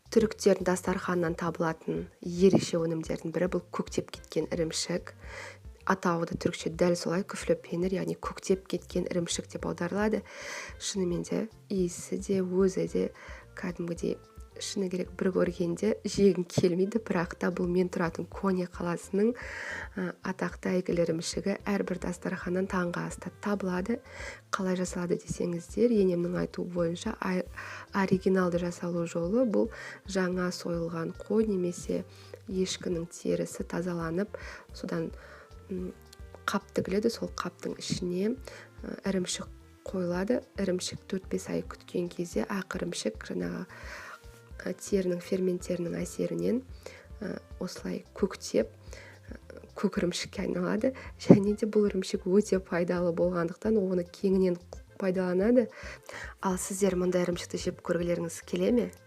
Түріктердің дастарханынан табылатын ерекше өнімдердің бірі бұл көктеп кеткен ірімшік. Атауы да түрікше дәл солай, күфлепенер, яғни көктеп кеткен ірімшік деп аударылады. Шынымен де иісі де өзі де кәдімгідей шыны керек бір көргенде жегім келмейді, бірақ та бұл мен тұратын Кони қаласының атақты әйгілі ірімшігі. Әрбір дастарханнан таңғы аста табылады. Қалай жасалады десеңіздер, енемнің айтуы бойынша оригиналды жасалу жолы бұл жаңа сойылған қой немесе ешкінің терісі тазаланып, содан қап тігіледі, сол қаптың ішіне ірімшік қойылады. Ірімшік 4-5 ай күткен кезде ақ ірімшік жаңағы терінің ферменттерінің әсерінен осылай көктеп көк ірімшікке айналады. Және де бұл ірімшік өте пайдалы болғандықтан оны кеңінен пайдаланады. Ал сіздер мұндай ірімшікті жеп көргілеріңіз келе ме?